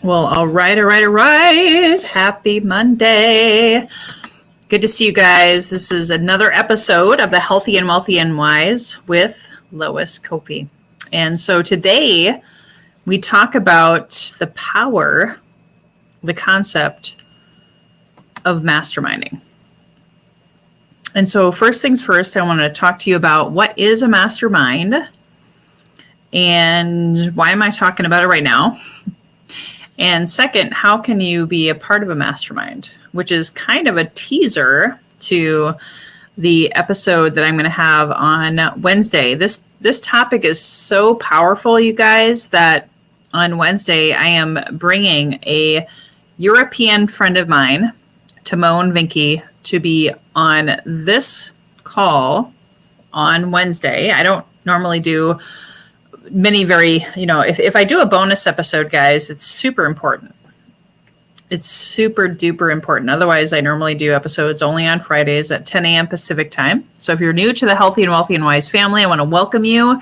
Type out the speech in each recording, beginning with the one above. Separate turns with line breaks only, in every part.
Well, all right, all right, all right. Happy Monday. Good to see you guys. This is another episode of the Healthy and Wealthy and Wise with Lois Copey. And so today we talk about the power, the concept of masterminding. And so first things first, I want to talk to you about what is a mastermind and why am I talking about it right now? And second, how can you be a part of a mastermind, which is kind of a teaser to the episode that I'm going to have on Wednesday. This topic is so powerful, you guys, that on Wednesday I am bringing a European friend of mine, Timon Vinky, to be on this call on Wednesday. I don't normally do if I do a bonus episode, guys, it's super important. It's super duper important. Otherwise, I normally do episodes only on Fridays at 10 a.m. Pacific time. So if you're new to the Healthy and Wealthy and Wise family, I want to welcome you.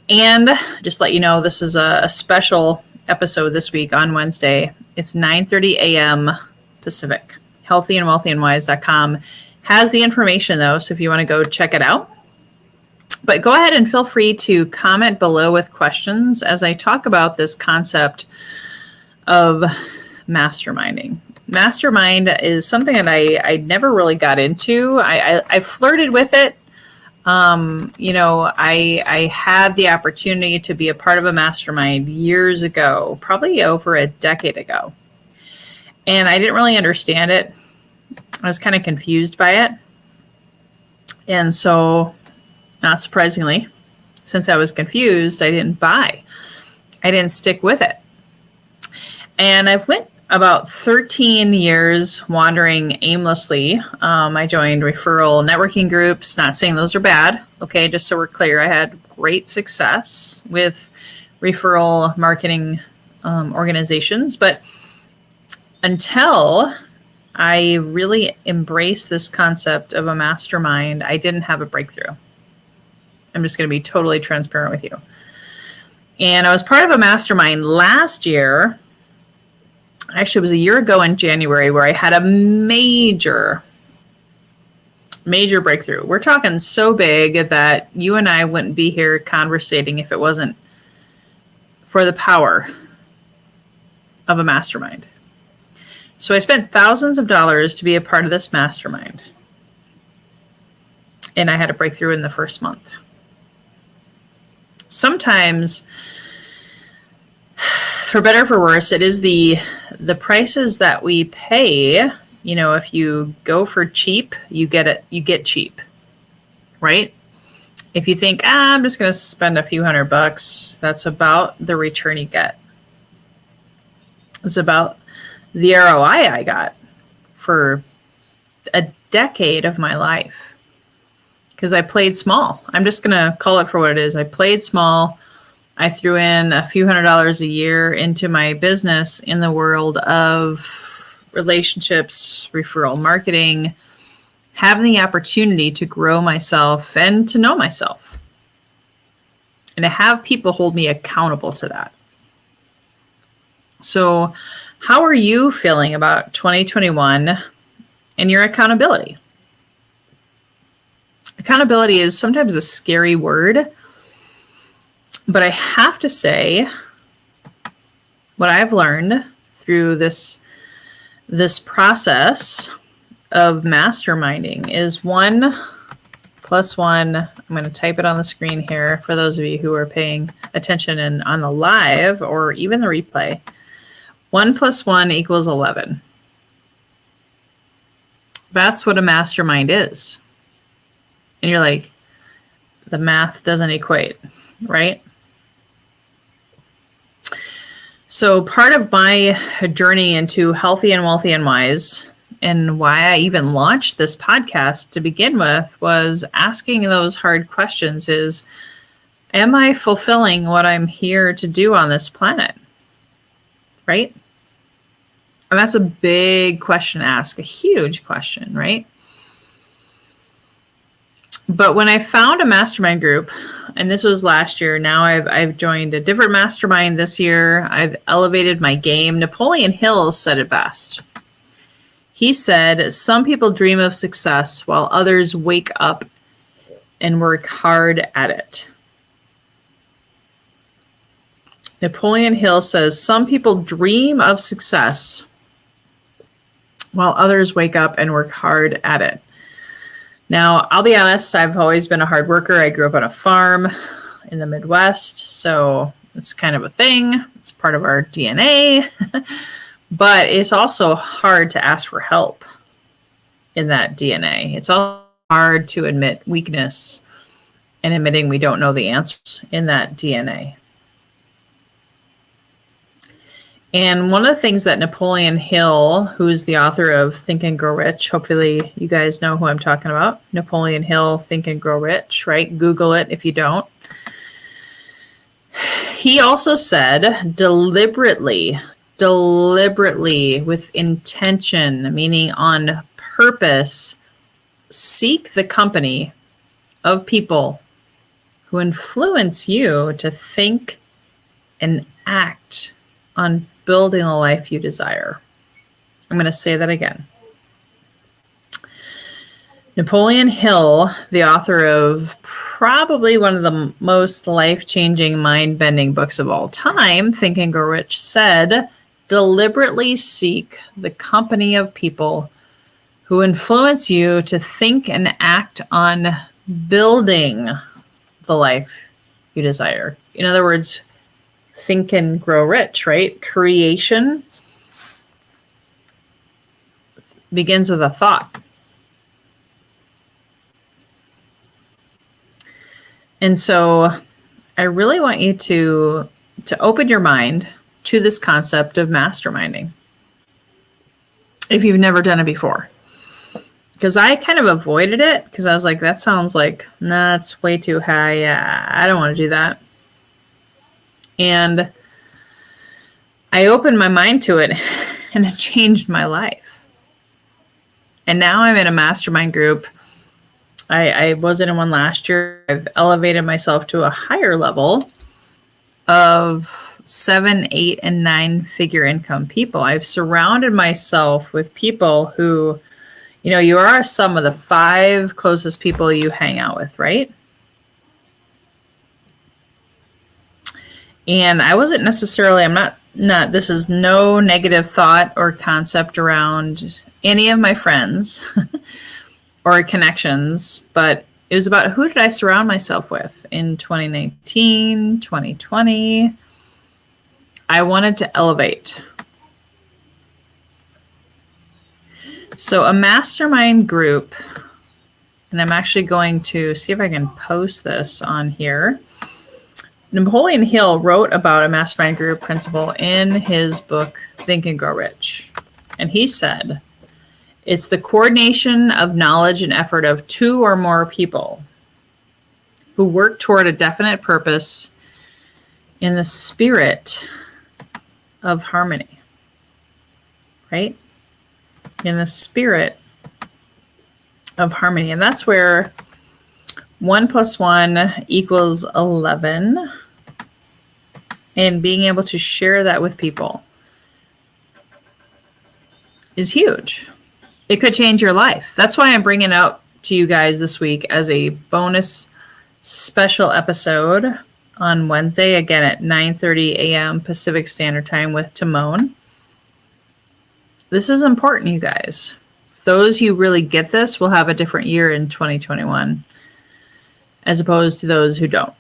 And just let you know, this is a special episode this week on Wednesday. It's 9:30 a.m. Pacific. Healthyandwealthyandwise.com has the information, though, so if you want to go check it out. But go ahead and feel free to comment below with questions as I talk about this concept of masterminding. Mastermind is something that I never really got into. I flirted with it. I had the opportunity to be a part of a mastermind years ago, probably over a decade ago. And I didn't really understand it. I was kind of confused by it. And so, not surprisingly, since I was confused, I didn't buy. I didn't stick with it. And I've went about 13 years wandering aimlessly. I joined referral networking groups, not saying those are bad. Okay, just so we're clear, I had great success with referral marketing organizations. But until I really embraced this concept of a mastermind, I didn't have a breakthrough. I'm just going to be totally transparent with you. And I was part of a mastermind last year. Actually, it was a year ago in January where I had a major breakthrough. We're talking so big that you and I wouldn't be here conversating if it wasn't for the power of a mastermind. So I spent thousands of dollars to be a part of this mastermind. And I had a breakthrough in the first month. Sometimes, for better or for worse, it is the prices that we pay. You know, if you go for cheap, you get cheap, right? If you think, I'm just going to spend a few $100, that's about the return you get. It's about the ROI I got for a decade of my life. Because I played small. I'm just going to call it for what it is. I played small. I threw in a few $100s a year into my business in the world of relationships, referral marketing, having the opportunity to grow myself and to know myself. And to have people hold me accountable to that. So how are you feeling about 2021 and your accountability? Accountability is sometimes a scary word, but I have to say what I've learned through this process of masterminding is 1 + 1. I'm going to type it on the screen here for those of you who are paying attention and on the live or even the replay. 1 + 1 = 11. That's what a mastermind is. And you're like, the math doesn't equate, right? So part of my journey into Healthy and Wealthy and Wise, and why I even launched this podcast to begin with, was asking those hard questions is, am I fulfilling what I'm here to do on this planet? Right? And that's a big question to ask, a huge question, right? But when I found a mastermind group, and this was last year, now I've joined a different mastermind this year. I've elevated my game. Napoleon Hill said it best. He said, some people dream of success while others wake up and work hard at it. Napoleon Hill says, some people dream of success while others wake up and work hard at it. Now, I'll be honest, I've always been a hard worker. I grew up on a farm in the Midwest, so it's kind of a thing. It's part of our DNA. But it's also hard to ask for help in that DNA. It's also hard to admit weakness and admitting we don't know the answers in that DNA. And one of the things that Napoleon Hill, who's the author of Think and Grow Rich, hopefully you guys know who I'm talking about. Napoleon Hill, Think and Grow Rich, right? Google it if you don't. He also said deliberately, with intention, meaning on purpose, seek the company of people who influence you to think and act on building the life you desire. I'm going to say that again. Napoleon Hill, the author of probably one of the most life-changing, mind-bending books of all time, Think and Grow Rich, said, deliberately seek the company of people who influence you to think and act on building the life you desire. In other words, think and grow rich, right? Creation begins with a thought. And so I really want you to open your mind to this concept of masterminding if you've never done it before. Because I kind of avoided it because I was like, that sounds like, nah, it's way too high. I don't want to do that. And I opened my mind to it and it changed my life. And now I'm in a mastermind group. I wasn't in one last year. I've elevated myself to a higher level of 7, 8, and 9 figure income people. I've surrounded myself with people who, you know, you are some of the 5 closest people you hang out with, right? And I wasn't necessarily, I'm not, this is no negative thought or concept around any of my friends or connections, but it was about who did I surround myself with in 2019, 2020. I wanted to elevate. So a mastermind group, and I'm actually going to see if I can post this on here. Napoleon Hill wrote about a mastermind group principle in his book, Think and Grow Rich. And he said, it's the coordination of knowledge and effort of 2 or more people who work toward a definite purpose in the spirit of harmony, right? In the spirit of harmony. And that's where 1 + 1 = 11. And being able to share that with people is huge. It could change your life. That's why I'm bringing out to you guys this week as a bonus special episode on Wednesday, again at 9:30 a.m. Pacific Standard Time with Timon. This is important, you guys. Those who really get this will have a different year in 2021 as opposed to those who don't.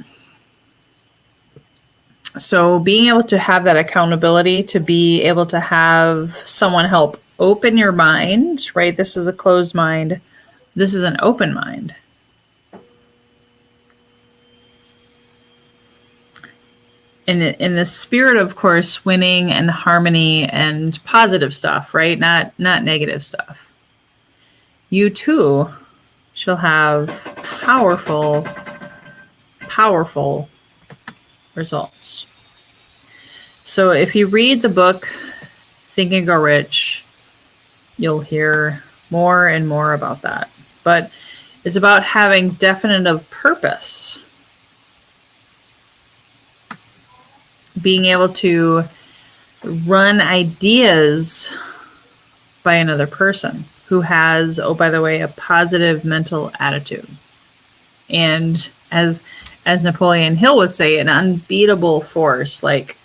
So being able to have that accountability, to be able to have someone help open your mind, right? This is a closed mind. This is an open mind. In the spirit, of course, winning and harmony and positive stuff, right? Not negative stuff. You too shall have powerful, powerful results. So if you read the book, Think and Grow Rich, you'll hear more and more about that. But It's about having definitive purpose. Being able to run ideas by another person who has, oh, by the way, a positive mental attitude. And as Napoleon Hill would say, an unbeatable force, like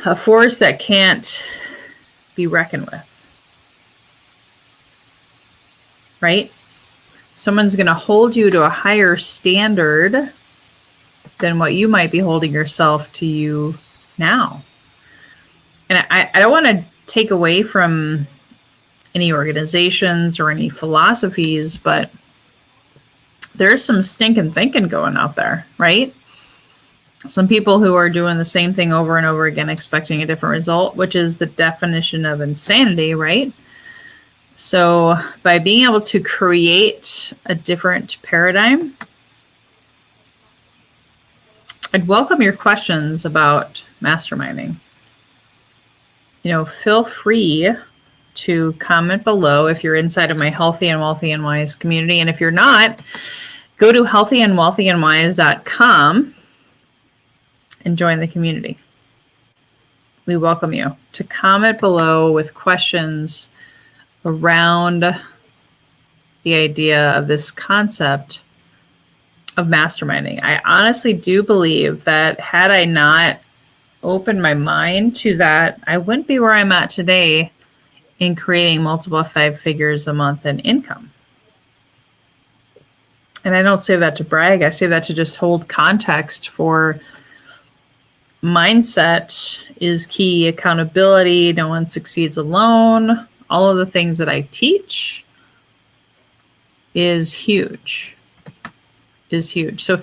a force that can't be reckoned with. Right? Someone's going to hold you to a higher standard than what you might be holding yourself to you now. And I don't want to take away from any organizations or any philosophies, but there's some stinking thinking going out there, right? Some people who are doing the same thing over and over again, expecting a different result, which is the definition of insanity, right? So by being able to create a different paradigm, I'd welcome your questions about masterminding. Feel free to comment below if you're inside of my Healthy and Wealthy and Wise community. And if you're not, go to healthyandwealthyandwise.com and join the community. We welcome you to comment below with questions around the idea of this concept of masterminding. I honestly do believe that had I not opened my mind to that, I wouldn't be where I'm at today in creating multiple 5 figures a month in income. And I don't say that to brag. I say that to just hold context for mindset is key, accountability, no one succeeds alone. All of the things that I teach is huge. So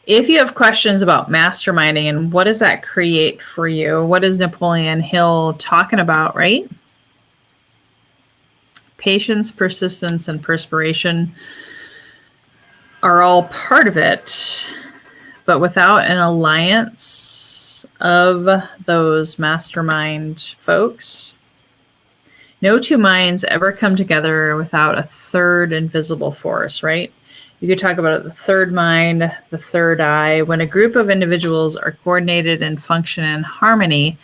if you have questions about masterminding and what does that create for you, what is Napoleon Hill talking about, right? Patience, persistence, and perspiration are all part of it, but without an alliance of those mastermind folks, no two minds ever come together without a third invisible force, right? You could talk about the third mind, the third eye. When a group of individuals are coordinated and function in harmony,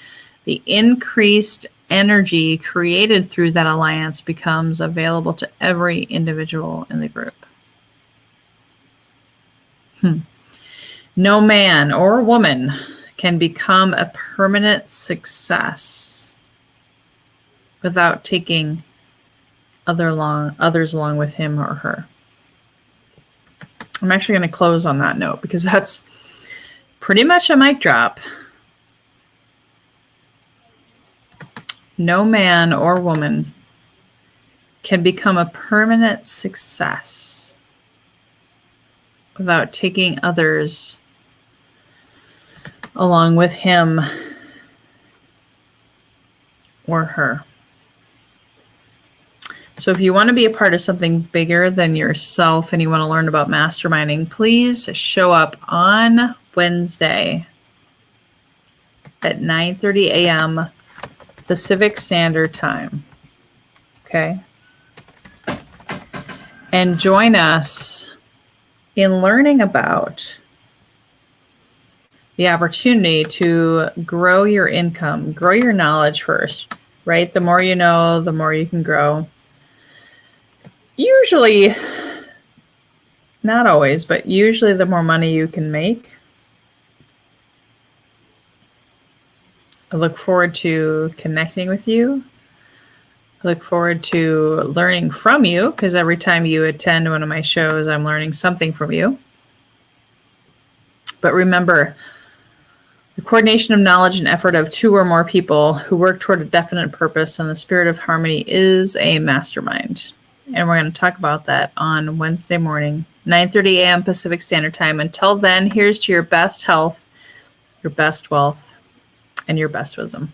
the increased energy created through that alliance becomes available to every individual in the group. No man or woman can become a permanent success without taking others along with him or her. I'm actually going to close on that note because that's pretty much a mic drop. No man or woman can become a permanent success without taking others along with him or her. So if you want to be a part of something bigger than yourself and you want to learn about masterminding, please show up on Wednesday at 9:30 a.m. Pacific Standard Time. Okay? And join us in learning about the opportunity to grow your income, grow your knowledge first, right? The more you know, the more you can grow. Usually, not always, but usually the more money you can make. I look forward to connecting with you. I look forward to learning from you because every time you attend one of my shows, I'm learning something from you. But remember, the coordination of knowledge and effort of 2 or more people who work toward a definite purpose and the spirit of harmony is a mastermind. And we're going to talk about that on Wednesday morning, 9:30 a.m. Pacific Standard Time. Until then, here's to your best health, your best wealth, and your best wisdom.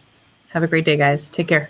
Have a great day, guys. Take care.